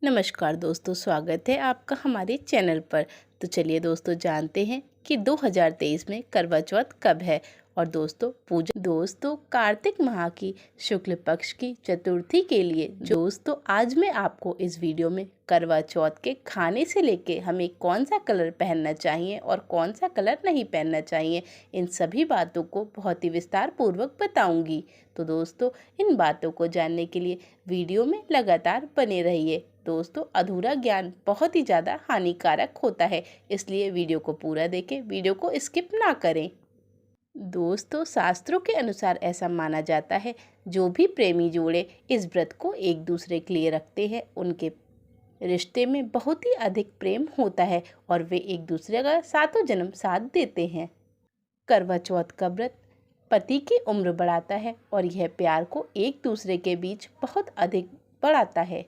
नमस्कार दोस्तों, स्वागत है आपका हमारे चैनल पर। तो चलिए दोस्तों, जानते हैं कि 2023 में करवा चौथ कब है। और दोस्तों कार्तिक माह की शुक्ल पक्ष की चतुर्थी के लिए दोस्तों आज मैं आपको इस वीडियो में करवा चौथ के खाने से लेके हमें कौन सा कलर पहनना चाहिए और कौन सा कलर नहीं पहनना चाहिए, इन सभी बातों को बहुत ही विस्तार पूर्वक बताऊंगी। तो दोस्तों इन बातों को जानने के लिए वीडियो में लगातार बने रहिए। दोस्तों अधूरा ज्ञान बहुत ही ज़्यादा हानिकारक होता है, इसलिए वीडियो को पूरा देखें, वीडियो को स्किप ना करें। दोस्तों शास्त्रों के अनुसार ऐसा माना जाता है, जो भी प्रेमी जोड़े इस व्रत को एक दूसरे के लिए रखते हैं उनके रिश्ते में बहुत ही अधिक प्रेम होता है और वे एक दूसरे का सातों जन्म साथ देते हैं। करवा चौथ का व्रत पति की उम्र बढ़ाता है और यह प्यार को एक दूसरे के बीच बहुत अधिक बढ़ाता है।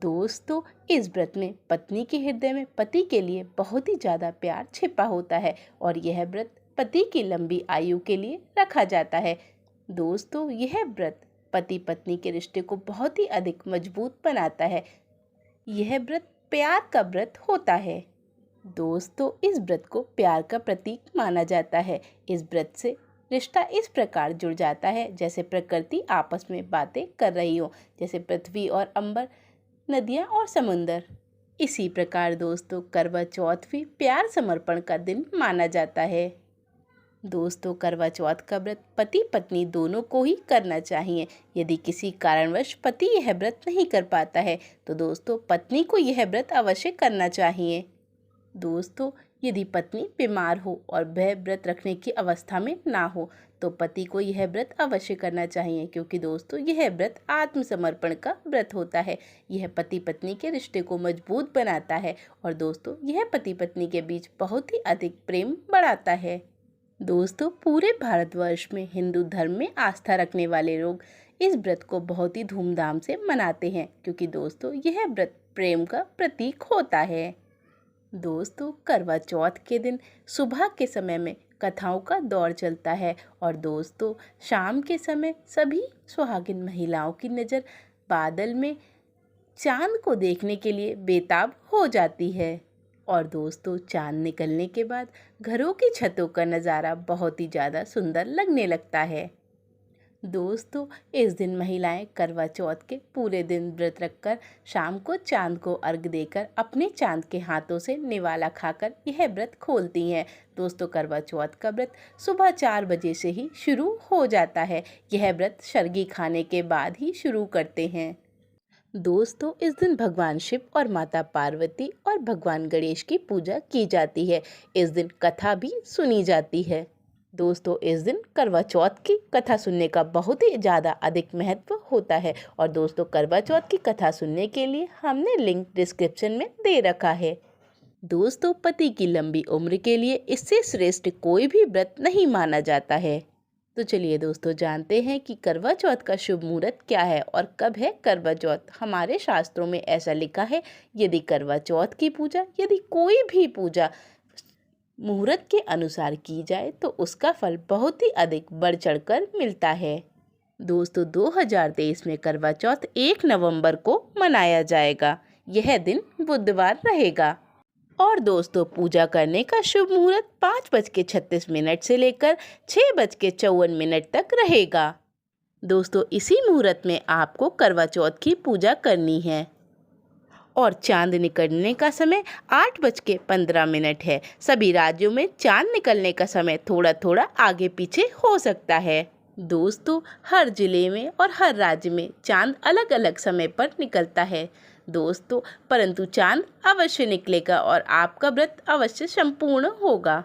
दोस्तों इस व्रत में पत्नी के हृदय में पति के लिए बहुत ही ज़्यादा प्यार छिपा होता है और यह व्रत पति की लंबी आयु के लिए रखा जाता है। दोस्तों यह व्रत पति पत्नी के रिश्ते को बहुत ही अधिक मजबूत बनाता है। यह व्रत प्यार का व्रत होता है। दोस्तों इस व्रत को प्यार का प्रतीक माना जाता है। इस व्रत से रिश्ता इस प्रकार जुड़ जाता है जैसे प्रकृति आपस में बातें कर रही हो, जैसे पृथ्वी और अंबर, नदियाँ और समुंदर। इसी प्रकार दोस्तों करवा चौथ भी प्यार समर्पण का दिन माना जाता है। दोस्तों करवा चौथ का व्रत पति पत्नी दोनों को ही करना चाहिए। यदि किसी कारणवश पति यह व्रत नहीं कर पाता है तो दोस्तों पत्नी को यह व्रत अवश्य करना चाहिए। दोस्तों यदि पत्नी बीमार हो और वह व्रत रखने की अवस्था में ना हो तो पति को यह व्रत अवश्य करना चाहिए, क्योंकि दोस्तों यह व्रत आत्मसमर्पण का व्रत होता है। यह पति पत्नी के रिश्ते को मजबूत बनाता है और दोस्तों यह पति पत्नी के बीच बहुत ही अधिक प्रेम बढ़ाता है। दोस्तों पूरे भारतवर्ष में हिंदू धर्म में आस्था रखने वाले लोग इस व्रत को बहुत ही धूमधाम से मनाते हैं, क्योंकि दोस्तों यह व्रत प्रेम का प्रतीक होता है। दोस्तों करवा चौथ के दिन सुबह के समय में कथाओं का दौर चलता है और दोस्तों शाम के समय सभी सुहागिन महिलाओं की नज़र बादल में चांद को देखने के लिए बेताब हो जाती है। और दोस्तों चांद निकलने के बाद घरों की छतों का नज़ारा बहुत ही ज़्यादा सुंदर लगने लगता है। दोस्तों इस दिन महिलाएं करवा चौथ के पूरे दिन व्रत रखकर शाम को चांद को अर्घ देकर अपने चांद के हाथों से निवाला खाकर यह व्रत खोलती हैं। दोस्तों करवा चौथ का व्रत सुबह 4 बजे से ही शुरू हो जाता है। यह व्रत शर्गी खाने के बाद ही शुरू करते हैं। दोस्तों इस दिन भगवान शिव और माता पार्वती और भगवान गणेश की पूजा की जाती है। इस दिन कथा भी सुनी जाती है। दोस्तों इस दिन करवा चौथ की कथा सुनने का बहुत ही ज़्यादा अधिक महत्व होता है और दोस्तों करवा चौथ की कथा सुनने के लिए हमने लिंक डिस्क्रिप्शन में दे रखा है। दोस्तों पति की लंबी उम्र के लिए इससे श्रेष्ठ कोई भी व्रत नहीं माना जाता है। तो चलिए दोस्तों जानते हैं कि करवा चौथ का शुभ मुहूर्त क्या है और कब है करवा चौथ। हमारे शास्त्रों में ऐसा लिखा है, यदि करवा चौथ की पूजा यदि कोई भी पूजा मुहूर्त के अनुसार की जाए तो उसका फल बहुत ही अधिक बढ़ चढ़कर मिलता है। दोस्तों 2023 में करवा चौथ 1 नवंबर को मनाया जाएगा। यह दिन बुधवार रहेगा और दोस्तों पूजा करने का शुभ मुहूर्त 5:36 से लेकर 6:54 तक रहेगा। दोस्तों इसी मुहूर्त में आपको करवा चौथ की पूजा करनी है और चांद निकलने का समय 8:15 है। सभी राज्यों में चांद निकलने का समय थोड़ा थोड़ा आगे पीछे हो सकता है। दोस्तों हर जिले में और हर राज्य में चांद अलग अलग समय पर निकलता है दोस्तों, परंतु चांद अवश्य निकलेगा और आपका व्रत अवश्य संपूर्ण होगा।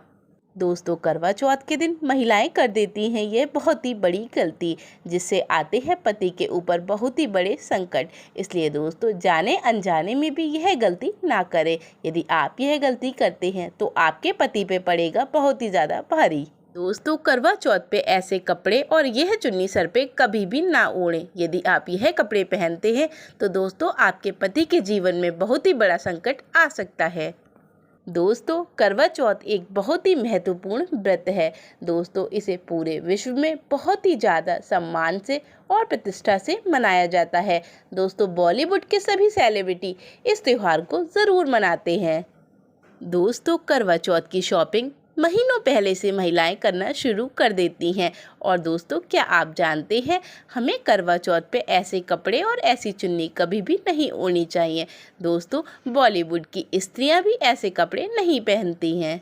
दोस्तों करवा चौथ के दिन महिलाएं कर देती हैं ये बहुत ही बड़ी गलती, जिससे आते हैं पति के ऊपर बहुत ही बड़े संकट। इसलिए दोस्तों जाने अनजाने में भी यह गलती ना करें। यदि आप यह गलती करते हैं तो आपके पति पे पड़ेगा बहुत ही ज़्यादा भारी। दोस्तों करवा चौथ पे ऐसे कपड़े और यह चुन्नी सर पे कभी भी ना ओढ़ें। यदि आप यह कपड़े पहनते हैं तो दोस्तों आपके पति के जीवन में बहुत ही बड़ा संकट आ सकता है। दोस्तों करवा चौथ एक बहुत ही महत्वपूर्ण व्रत है। दोस्तों इसे पूरे विश्व में बहुत ही ज़्यादा सम्मान से और प्रतिष्ठा से मनाया जाता है। दोस्तों बॉलीवुड के सभी सेलिब्रिटी इस त्योहार को ज़रूर मनाते हैं। दोस्तों करवा चौथ की शॉपिंग महीनों पहले से महिलाएं करना शुरू कर देती हैं। और दोस्तों क्या आप जानते हैं, हमें करवा चौथ पे ऐसे कपड़े और ऐसी चुन्नी कभी भी नहीं ओढ़नी चाहिए। दोस्तों बॉलीवुड की स्त्रियां भी ऐसे कपड़े नहीं पहनती हैं।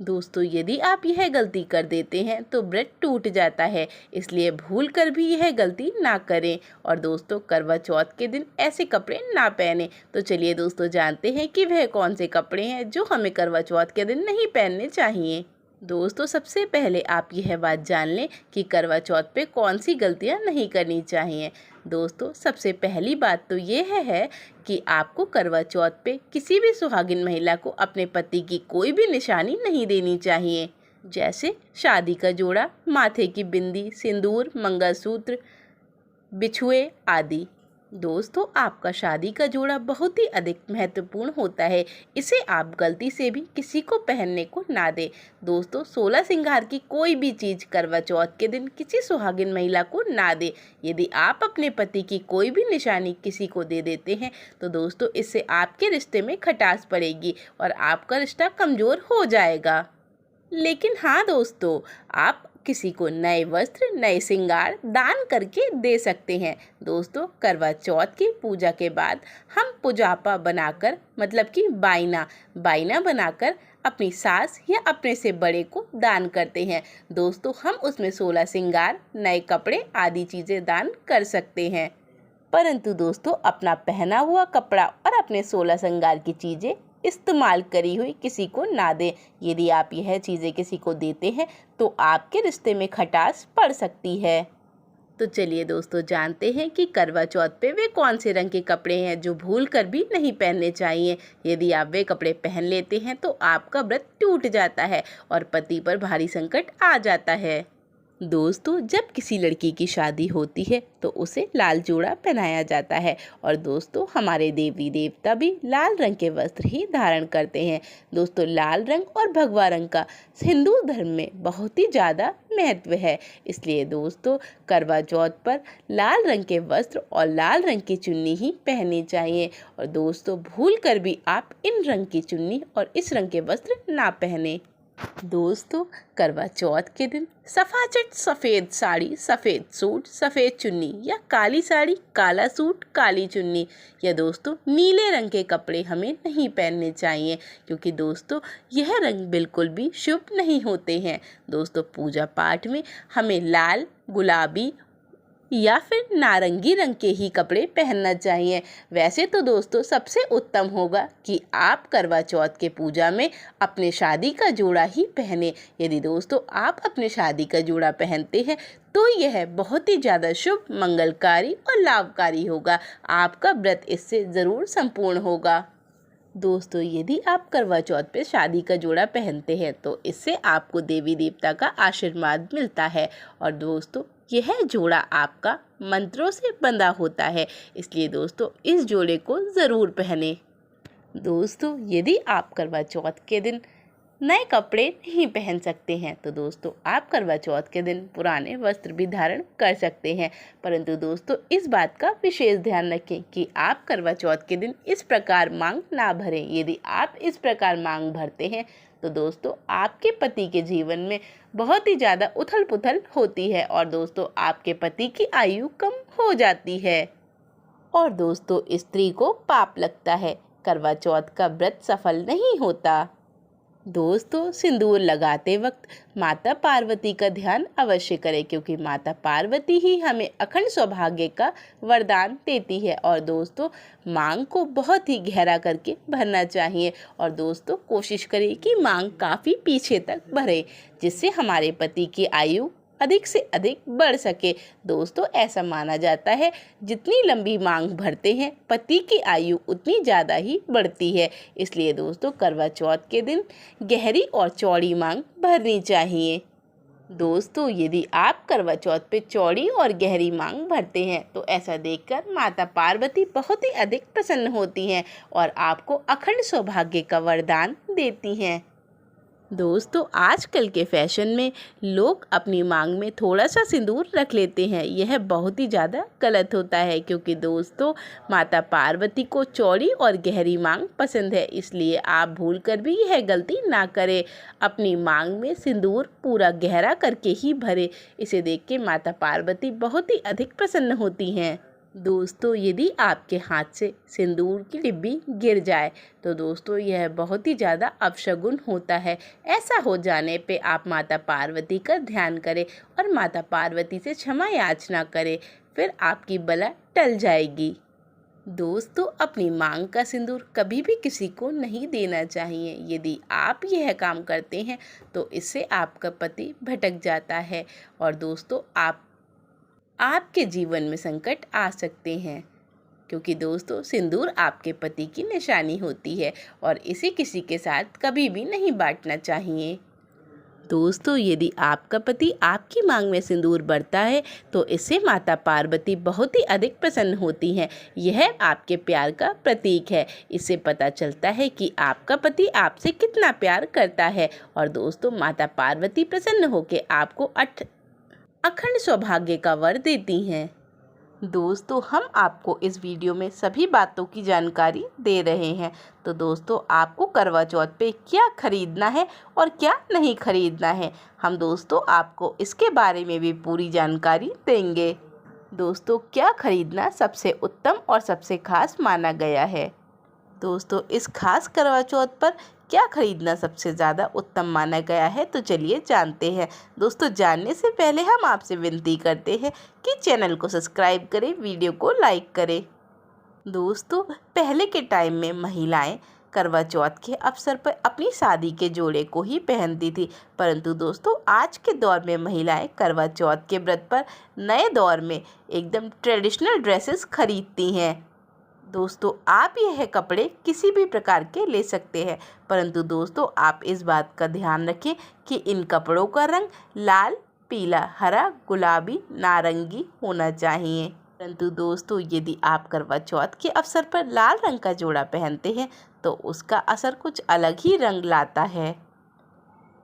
दोस्तों यदि आप यह गलती कर देते हैं तो व्रत टूट जाता है, इसलिए भूल कर भी यह गलती ना करें। और दोस्तों करवा चौथ के दिन ऐसे कपड़े ना पहने। तो चलिए दोस्तों जानते हैं कि वह कौन से कपड़े हैं जो हमें करवा चौथ के दिन नहीं पहनने चाहिए। दोस्तों सबसे पहले आप यह बात जान लें कि करवा चौथ पे कौन सी गलतियां नहीं करनी चाहिए। दोस्तों सबसे पहली बात तो ये है कि आपको करवा चौथ पे किसी भी सुहागिन महिला को अपने पति की कोई भी निशानी नहीं देनी चाहिए, जैसे शादी का जोड़ा, माथे की बिंदी, सिंदूर, मंगलसूत्र, बिछुए आदि। दोस्तों आपका शादी का जोड़ा बहुत ही अधिक महत्वपूर्ण होता है, इसे आप गलती से भी किसी को पहनने को ना दें। दोस्तों 16 श्रृंगार की कोई भी चीज़ करवा चौथ के दिन किसी सुहागिन महिला को ना दें। यदि आप अपने पति की कोई भी निशानी किसी को दे देते हैं तो दोस्तों इससे आपके रिश्ते में खटास पड़ेगी और आपका रिश्ता कमज़ोर हो जाएगा। लेकिन हाँ दोस्तों, आप किसी को नए वस्त्र, नए श्रृंगार दान करके दे सकते हैं। दोस्तों करवा चौथ की पूजा के बाद हम पुजापा बनाकर मतलब कि बाइना बनाकर अपनी सास या अपने से बड़े को दान करते हैं। दोस्तों हम उसमें 16 श्रृंगार, नए कपड़े आदि चीज़ें दान कर सकते हैं, परंतु दोस्तों अपना पहना हुआ कपड़ा और अपने 16 श्रृंगार की चीज़ें इस्तेमाल करी हुई किसी को ना दें। यदि आप यह चीज़ें किसी को देते हैं तो आपके रिश्ते में खटास पड़ सकती है। तो चलिए दोस्तों जानते हैं कि करवा चौथ पे वे कौन से रंग के कपड़े हैं जो भूल कर भी नहीं पहनने चाहिए। यदि आप वे कपड़े पहन लेते हैं तो आपका व्रत टूट जाता है और पति पर भारी संकट आ जाता है। दोस्तों जब किसी लड़की की शादी होती है तो उसे लाल जोड़ा पहनाया जाता है और दोस्तों हमारे देवी देवता भी लाल रंग के वस्त्र ही धारण करते हैं। दोस्तों लाल रंग और भगवा रंग का हिंदू धर्म में बहुत ही ज़्यादा महत्व है, इसलिए दोस्तों करवा चौथ पर लाल रंग के वस्त्र और लाल रंग की चुन्नी ही पहननी चाहिए। और दोस्तों भूल कर भी आप इन रंग की चुन्नी और इस रंग के वस्त्र ना पहने। दोस्तों करवा चौथ के दिन सफाचट सफ़ेद साड़ी, सफ़ेद सूट, सफ़ेद चुन्नी या काली साड़ी, काला सूट, काली चुन्नी या दोस्तों नीले रंग के कपड़े हमें नहीं पहनने चाहिए, क्योंकि दोस्तों यह रंग बिल्कुल भी शुभ नहीं होते हैं। दोस्तों पूजा पाठ में हमें लाल, गुलाबी या फिर नारंगी रंग के ही कपड़े पहनना चाहिए। वैसे तो दोस्तों सबसे उत्तम होगा कि आप करवा चौथ के पूजा में अपने शादी का जोड़ा ही पहने। यदि दोस्तों आप अपने शादी का जोड़ा पहनते हैं तो यह बहुत ही ज़्यादा शुभ, मंगलकारी और लाभकारी होगा। आपका व्रत इससे ज़रूर संपूर्ण होगा। दोस्तों यदि आप करवा चौथ पे शादी का जोड़ा पहनते हैं तो इससे आपको देवी देवता का आशीर्वाद मिलता है और दोस्तों यह जोड़ा आपका मंत्रों से बंधा होता है, इसलिए दोस्तों इस जोड़े को ज़रूर पहने। दोस्तों यदि आप करवा चौथ के दिन नए कपड़े नहीं पहन सकते हैं तो दोस्तों आप करवा चौथ के दिन पुराने वस्त्र भी धारण कर सकते हैं, परंतु दोस्तों इस बात का विशेष ध्यान रखें कि आप करवा चौथ के दिन इस प्रकार मांग ना भरें। यदि आप इस प्रकार मांग भरते हैं तो दोस्तों आपके पति के जीवन में बहुत ही ज़्यादा उथल पुथल होती है और दोस्तों आपके पति की आयु कम हो जाती है और दोस्तों स्त्री को पाप लगता है, करवा चौथ का व्रत सफल नहीं होता। दोस्तों सिंदूर लगाते वक्त माता पार्वती का ध्यान अवश्य करें, क्योंकि माता पार्वती ही हमें अखंड सौभाग्य का वरदान देती है और दोस्तों मांग को बहुत ही गहरा करके भरना चाहिए और दोस्तों कोशिश करें कि मांग काफ़ी पीछे तक भरे, जिससे हमारे पति की आयु अधिक से अधिक बढ़ सके। दोस्तों ऐसा माना जाता है जितनी लंबी मांग भरते हैं पति की आयु उतनी ज़्यादा ही बढ़ती है, इसलिए दोस्तों करवा चौथ के दिन गहरी और चौड़ी मांग भरनी चाहिए। दोस्तों, यदि आप करवा चौथ पे चौड़ी और गहरी मांग भरते हैं तो ऐसा देखकर माता पार्वती बहुत ही अधिक प्रसन्न होती हैं और आपको अखंड सौभाग्य का वरदान देती हैं। दोस्तों, आजकल के फैशन में लोग अपनी मांग में थोड़ा सा सिंदूर रख लेते हैं। यह बहुत ही ज़्यादा गलत होता है, क्योंकि दोस्तों माता पार्वती को चौड़ी और गहरी मांग पसंद है। इसलिए आप भूल कर भी यह गलती ना करें। अपनी मांग में सिंदूर पूरा गहरा करके ही भरें। इसे देख के माता पार्वती बहुत ही अधिक प्रसन्न होती हैं। दोस्तों, यदि आपके हाथ से सिंदूर की डिब्बी गिर जाए तो दोस्तों यह बहुत ही ज़्यादा अपशगुन होता है। ऐसा हो जाने पे आप माता पार्वती का ध्यान करें और माता पार्वती से क्षमा याचना करें, फिर आपकी बला टल जाएगी। दोस्तों, अपनी मांग का सिंदूर कभी भी किसी को नहीं देना चाहिए। यदि आप यह काम करते हैं तो इससे आपका पति भटक जाता है और दोस्तों आपके जीवन में संकट आ सकते हैं, क्योंकि दोस्तों सिंदूर आपके पति की निशानी होती है और इसे किसी के साथ कभी भी नहीं बांटना चाहिए। दोस्तों, यदि आपका पति आपकी मांग में सिंदूर भरता है तो इससे माता पार्वती बहुत ही अधिक प्रसन्न होती हैं। यह आपके प्यार का प्रतीक है। इससे पता चलता है कि आपका पति आपसे कितना प्यार करता है और दोस्तों माता पार्वती प्रसन्न होकर आपको अखंड सौभाग्य का वर देती हैं। दोस्तों, हम आपको इस वीडियो में सभी बातों की जानकारी दे रहे हैं। तो दोस्तों, आपको करवा चौथ पे क्या खरीदना है और क्या नहीं खरीदना है, हम दोस्तों आपको इसके बारे में भी पूरी जानकारी देंगे। दोस्तों, क्या खरीदना सबसे उत्तम और सबसे खास माना गया है? दोस्तों, इस खास करवा चौथ पर क्या खरीदना सबसे ज़्यादा उत्तम माना गया है, तो चलिए जानते हैं। दोस्तों, जानने से पहले हम आपसे विनती करते हैं कि चैनल को सब्सक्राइब करें, वीडियो को लाइक करें। दोस्तों, पहले के टाइम में महिलाएं करवा चौथ के अवसर पर अपनी शादी के जोड़े को ही पहनती थी, परंतु दोस्तों आज के दौर में महिलाएं करवा चौथ के व्रत पर नए दौर में एकदम ट्रेडिशनल ड्रेसेस खरीदती हैं। दोस्तों, आप यह कपड़े किसी भी प्रकार के ले सकते हैं, परंतु दोस्तों आप इस बात का ध्यान रखें कि इन कपड़ों का रंग लाल, पीला, हरा, गुलाबी, नारंगी होना चाहिए। परंतु दोस्तों यदि आप करवा चौथ के अवसर पर लाल रंग का जोड़ा पहनते हैं तो उसका असर कुछ अलग ही रंग लाता है।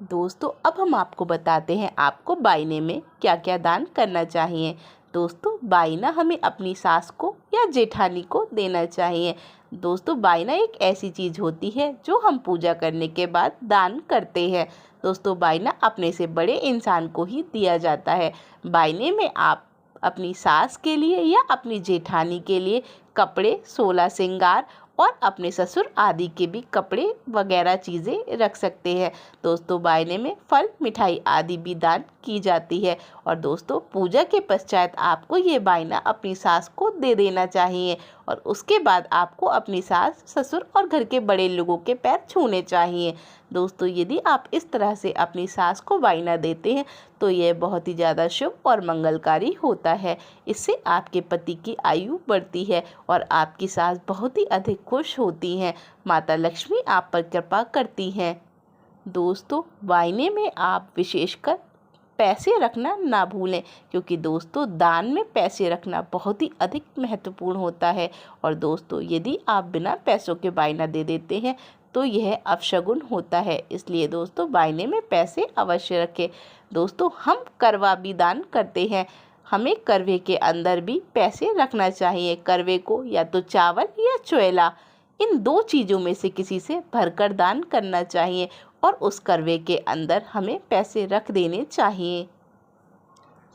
दोस्तों, अब हम आपको बताते हैं आपको बायने में क्या क्या दान करना चाहिए। दोस्तों, बायना हमें अपनी सास को या जेठानी को देना चाहिए। दोस्तों, बायना एक ऐसी चीज़ होती है जो हम पूजा करने के बाद दान करते हैं। दोस्तों, बायना अपने से बड़े इंसान को ही दिया जाता है। बायने में आप अपनी सास के लिए या अपनी जेठानी के लिए कपड़े, 16 श्रृंगार और अपने ससुर आदि के भी कपड़े वगैरह चीज़ें रख सकते हैं। दोस्तों, बायने में फल, मिठाई आदि भी दान की जाती है और दोस्तों पूजा के पश्चात आपको ये बायना अपनी सास को दे देना चाहिए और उसके बाद आपको अपनी सास, ससुर और घर के बड़े लोगों के पैर छूने चाहिए। दोस्तों, यदि आप इस तरह से अपनी सास को बायना देते हैं तो यह बहुत ही ज़्यादा शुभ और मंगलकारी होता है। इससे आपके पति की आयु बढ़ती है और आपकी सास बहुत ही अधिक खुश होती हैं। माता लक्ष्मी आप पर कृपा करती हैं। दोस्तों, बायने में आप विशेषकर पैसे रखना ना भूलें, क्योंकि दोस्तों दान में पैसे रखना बहुत ही अधिक महत्वपूर्ण होता है और दोस्तों यदि आप बिना पैसों के बायना दे देते हैं तो यह अपशगुन होता है। इसलिए दोस्तों बायने में पैसे अवश्य रखें। दोस्तों, हम करवा भी दान करते हैं, हमें करवे के अंदर भी पैसे रखना चाहिए। करवे को या तो चावल या चोला, इन दो चीज़ों में से किसी से भरकर दान करना चाहिए और उस करवे के अंदर हमें पैसे रख देने चाहिए।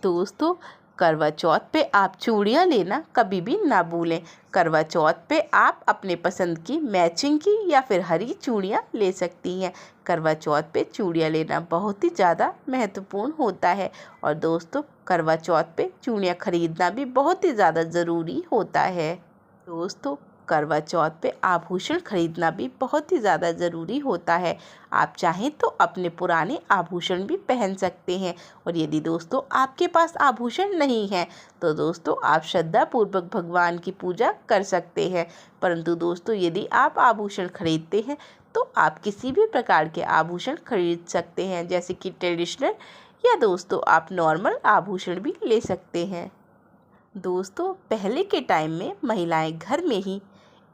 दोस्तों, करवा चौथ पे आप चूड़ियाँ लेना कभी भी ना भूलें। करवा चौथ पे आप अपने पसंद की मैचिंग की या फिर हरी चूड़ियाँ ले सकती हैं। करवा चौथ पे चूड़ियाँ लेना बहुत ही ज़्यादा महत्वपूर्ण होता है और दोस्तों करवा चौथ पे चूड़ियाँ खरीदना भी बहुत ही ज़्यादा ज़रूरी होता है। दोस्तों, करवा चौथ पे आभूषण खरीदना भी बहुत ही ज़्यादा ज़रूरी होता है। आप चाहें तो अपने पुराने आभूषण भी पहन सकते हैं और यदि दोस्तों आपके पास आभूषण नहीं है तो दोस्तों आप श्रद्धापूर्वक भगवान की पूजा कर सकते हैं। परंतु दोस्तों यदि आप आभूषण खरीदते हैं तो आप किसी भी प्रकार के आभूषण खरीद सकते हैं, जैसे कि ट्रेडिशनल या दोस्तों आप नॉर्मल आभूषण भी ले सकते हैं। दोस्तों पहले के टाइम में महिलाएं घर में ही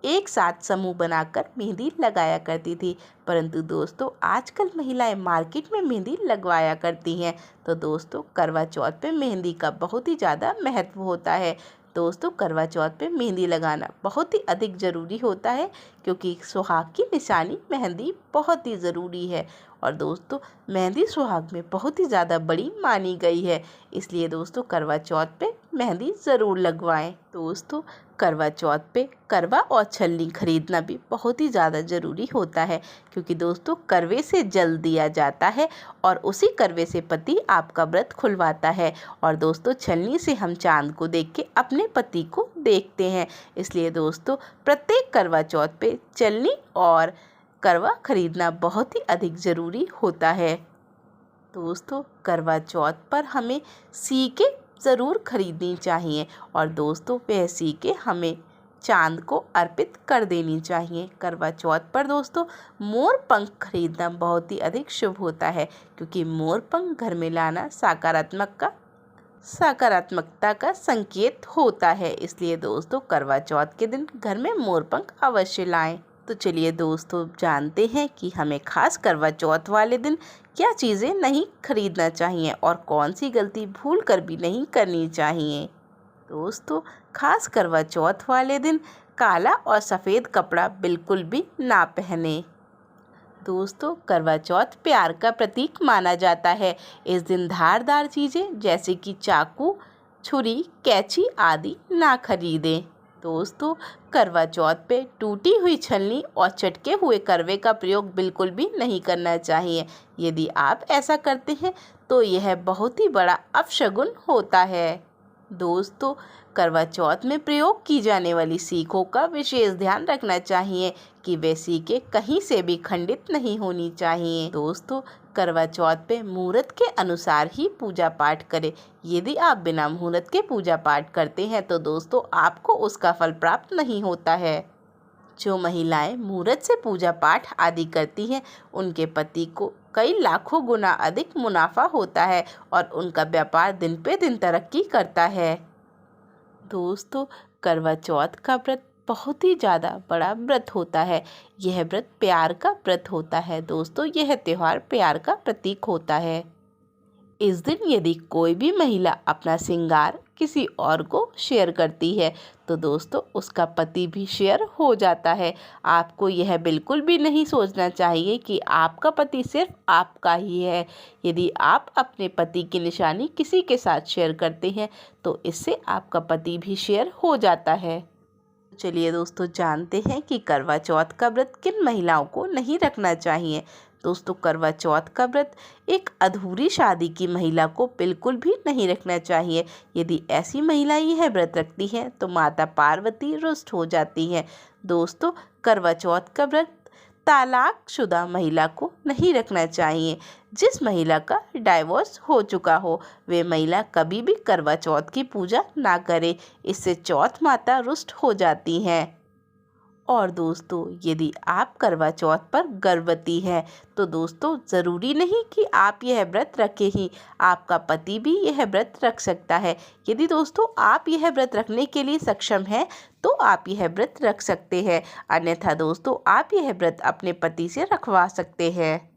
एक साथ समूह बनाकर मेहंदी लगाया करती थी, परंतु दोस्तों आजकल महिलाएं मार्केट में मेहंदी लगवाया करती हैं। तो दोस्तों करवा चौथ पे मेहंदी का बहुत ही ज़्यादा महत्व होता है। दोस्तों करवा चौथ पे मेहंदी लगाना बहुत ही अधिक ज़रूरी होता है, क्योंकि सुहाग की निशानी मेहंदी बहुत ही ज़रूरी है। और दोस्तों मेहंदी सुहाग में बहुत ही ज़्यादा बड़ी मानी गई है, इसलिए दोस्तों करवा चौथ पे मेहंदी ज़रूर लगवाएं। दोस्तों करवा चौथ पे करवा और छलनी खरीदना भी बहुत ही ज़्यादा ज़रूरी होता है, क्योंकि दोस्तों करवे से जल दिया जाता है और उसी करवे से पति आपका व्रत खुलवाता है। और दोस्तों छलनी से हम चांद को देख के अपने पति को देखते हैं, इसलिए दोस्तों प्रत्येक करवा चौथ पे छलनी और करवा खरीदना बहुत ही अधिक ज़रूरी होता है। दोस्तों करवा चौथ पर हमें सीके ज़रूर खरीदनी चाहिए और दोस्तों वह सीके हमें चांद को अर्पित कर देनी चाहिए। करवा चौथ पर दोस्तों मोर पंख खरीदना बहुत ही अधिक शुभ होता है, क्योंकि मोर पंख घर में लाना सकारात्मकता का संकेत होता है, इसलिए दोस्तों करवा चौथ के दिन घर में मोर पंख अवश्य लाएं। तो चलिए दोस्तों जानते हैं कि हमें खास करवा चौथ वाले दिन क्या चीज़ें नहीं खरीदना चाहिए और कौन सी गलती भूल कर भी नहीं करनी चाहिए। दोस्तों खास करवा चौथ वाले दिन काला और सफ़ेद कपड़ा बिल्कुल भी ना पहने। दोस्तों करवा चौथ प्यार का प्रतीक माना जाता है। इस दिन धारदार चीज़ें जैसे कि चाकू, छुरी, कैंची आदि ना खरीदें। दोस्तों करवा चौथ पे टूटी हुई छलनी और चटके हुए करवे का प्रयोग बिल्कुल भी नहीं करना चाहिए। यदि आप ऐसा करते हैं तो यह बहुत ही बड़ा अपशगुन होता है। दोस्तों करवा चौथ में प्रयोग की जाने वाली सीखों का विशेष ध्यान रखना चाहिए कि वे सीखें कहीं से भी खंडित नहीं होनी चाहिए। दोस्तों करवा चौथ पे मुहूर्त के अनुसार ही पूजा पाठ करें। यदि आप बिना मुहूर्त के पूजा पाठ करते हैं तो दोस्तों आपको उसका फल प्राप्त नहीं होता है। जो महिलाएं मुहूर्त से पूजा पाठ आदि करती हैं उनके पति को कई लाखों गुना अधिक मुनाफा होता है और उनका व्यापार दिन पे दिन तरक्की करता है। दोस्तों करवा चौथ का व्रत बहुत ही ज़्यादा बड़ा व्रत होता है। यह व्रत प्यार का व्रत होता है। दोस्तों यह त्यौहार प्यार का प्रतीक होता है। इस दिन यदि कोई भी महिला अपना श्रृंगार किसी और को शेयर करती है तो दोस्तों उसका पति भी शेयर हो जाता है। आपको यह बिल्कुल भी नहीं सोचना चाहिए कि आपका पति सिर्फ आपका ही है। यदि आप अपने पति की निशानी किसी के साथ शेयर करते हैं तो इससे आपका पति भी शेयर हो जाता है। चलिए दोस्तों जानते हैं कि करवा चौथ का व्रत किन महिलाओं को नहीं रखना चाहिए। दोस्तों करवा चौथ का व्रत एक अधूरी शादी की महिला को बिल्कुल भी नहीं रखना चाहिए। यदि ऐसी महिला यह व्रत रखती है तो माता पार्वती रुष्ट हो जाती है। दोस्तों करवा चौथ का व्रत तलाकशुदा महिला को नहीं रखना चाहिए। जिस महिला का डाइवोर्स हो चुका हो वे महिला कभी भी करवा चौथ की पूजा ना करे, इससे चौथ माता रुष्ट हो जाती हैं। और दोस्तों यदि आप करवा चौथ पर गर्भवती हैं तो दोस्तों ज़रूरी नहीं कि आप यह व्रत रखें ही, आपका पति भी यह व्रत रख सकता है। यदि दोस्तों आप यह व्रत रखने के लिए सक्षम हैं तो आप यह व्रत रख सकते हैं, अन्यथा दोस्तों आप यह व्रत अपने पति से रखवा सकते हैं।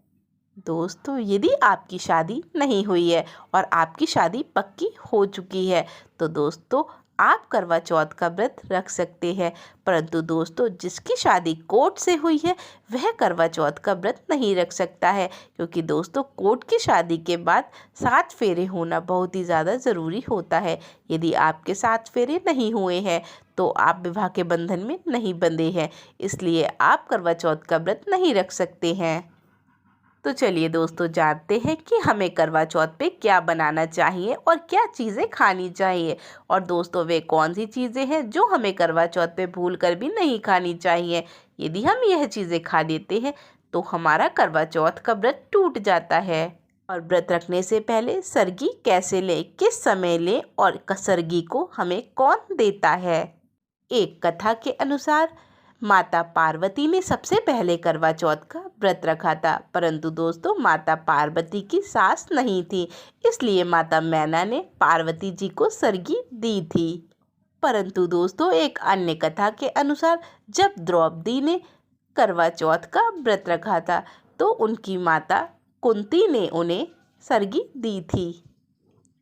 दोस्तों यदि आपकी शादी नहीं हुई है और आपकी शादी पक्की हो चुकी है तो दोस्तों आप करवा चौथ का व्रत रख सकते हैं, परंतु दोस्तों जिसकी शादी कोर्ट से हुई है वह करवा चौथ का व्रत नहीं रख सकता है, क्योंकि दोस्तों कोर्ट की शादी के बाद 7 फेरे होना बहुत ही ज़्यादा ज़रूरी होता है। यदि आपके 7 फेरे नहीं हुए हैं तो आप विवाह के बंधन में नहीं बंधे हैं, इसलिए आप करवा चौथ का व्रत नहीं रख सकते हैं। तो चलिए दोस्तों जानते हैं कि हमें करवा चौथ पे क्या बनाना चाहिए और क्या चीज़ें खानी चाहिए, और दोस्तों वे कौन सी चीज़ें हैं जो हमें करवा चौथ पे भूल कर भी नहीं खानी चाहिए। यदि हम यह चीज़ें खा लेते हैं तो हमारा करवा चौथ का व्रत टूट जाता है। और व्रत रखने से पहले सरगी कैसे लें, किस समय लें और सरगी को हमें कौन देता है। एक कथा के अनुसार माता पार्वती ने सबसे पहले करवा चौथ का व्रत रखा था, परंतु दोस्तों माता पार्वती की सास नहीं थी, इसलिए माता मैना ने पार्वती जी को सरगी दी थी। परंतु दोस्तों एक अन्य कथा के अनुसार जब द्रौपदी ने करवा चौथ का व्रत रखा था तो उनकी माता कुंती ने उन्हें सरगी दी थी।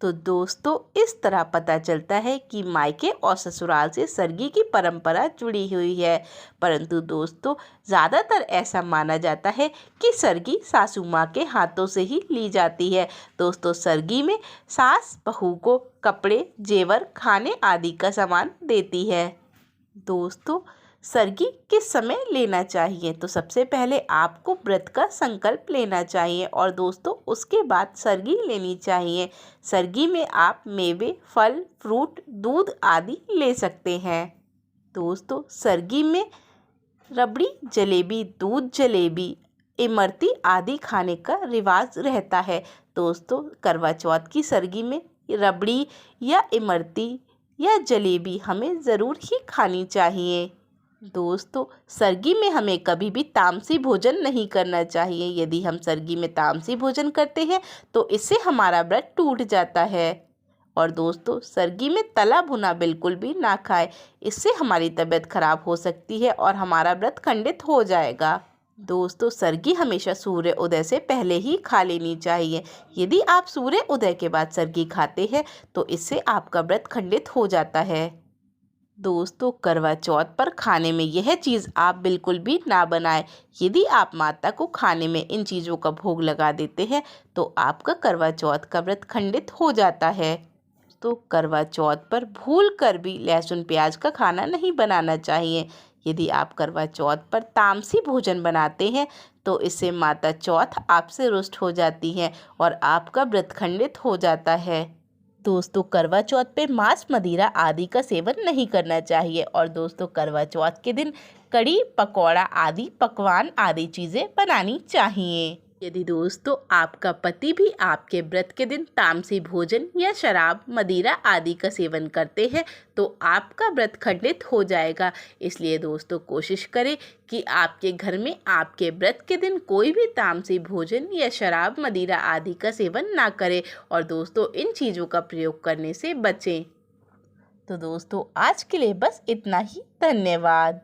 तो दोस्तों इस तरह पता चलता है कि मायके और ससुराल से सरगी की परंपरा जुड़ी हुई है। परंतु दोस्तों ज़्यादातर ऐसा माना जाता है कि सरगी सासू माँ के हाथों से ही ली जाती है। दोस्तों सरगी में सास बहू को कपड़े, जेवर, खाने आदि का सामान देती है। दोस्तों सरगी किस समय लेना चाहिए? तो सबसे पहले आपको व्रत का संकल्प लेना चाहिए और दोस्तों उसके बाद सरगी लेनी चाहिए। सरगी में आप मेवे, फल, फ्रूट, दूध आदि ले सकते हैं। दोस्तों सरगी में रबड़ी जलेबी, दूध जलेबी, इमरती आदि खाने का रिवाज रहता है। दोस्तों करवा चौथ की सरगी में रबड़ी या इमरती या जलेबी हमें ज़रूर ही खानी चाहिए। दोस्तों सरगी में हमें कभी भी तामसी भोजन नहीं करना चाहिए। यदि हम सरगी में तामसी भोजन करते हैं तो इससे हमारा व्रत टूट जाता है। और दोस्तों सरगी में तला भुना बिल्कुल भी ना खाएं, इससे हमारी तबीयत खराब हो सकती है और हमारा व्रत खंडित हो जाएगा। दोस्तों सरगी हमेशा सूर्य उदय से पहले ही खा लेनी चाहिए। यदि आप सूर्य उदय के बाद सरगी खाते हैं तो इससे आपका व्रत खंडित हो जाता है। दोस्तों करवा चौथ पर खाने में यह चीज़ आप बिल्कुल भी ना बनाएं। यदि आप माता को खाने में इन चीज़ों का भोग लगा देते हैं तो आपका करवा चौथ का व्रत खंडित हो जाता है। तो करवा चौथ पर भूल कर भी लहसुन प्याज का खाना नहीं बनाना चाहिए। यदि आप करवा चौथ पर तामसी भोजन बनाते हैं तो इससे माता चौथ आपसे रुष्ट हो जाती हैं और आपका व्रत खंडित हो जाता है। दोस्तों करवा चौथ पे मांस, मदिरा आदि का सेवन नहीं करना चाहिए और दोस्तों करवा चौथ के दिन कड़ी, पकौड़ा आदि पकवान आदि चीज़ें बनानी चाहिए। यदि दोस्तों आपका पति भी आपके व्रत के दिन तामसी भोजन या शराब, मदिरा आदि का सेवन करते हैं तो आपका व्रत खंडित हो जाएगा। इसलिए दोस्तों कोशिश करें कि आपके घर में आपके व्रत के दिन कोई भी तामसी भोजन या शराब, मदिरा आदि का सेवन ना करें और दोस्तों इन चीज़ों का प्रयोग करने से बचें। तो दोस्तों आज के लिए बस इतना ही। धन्यवाद।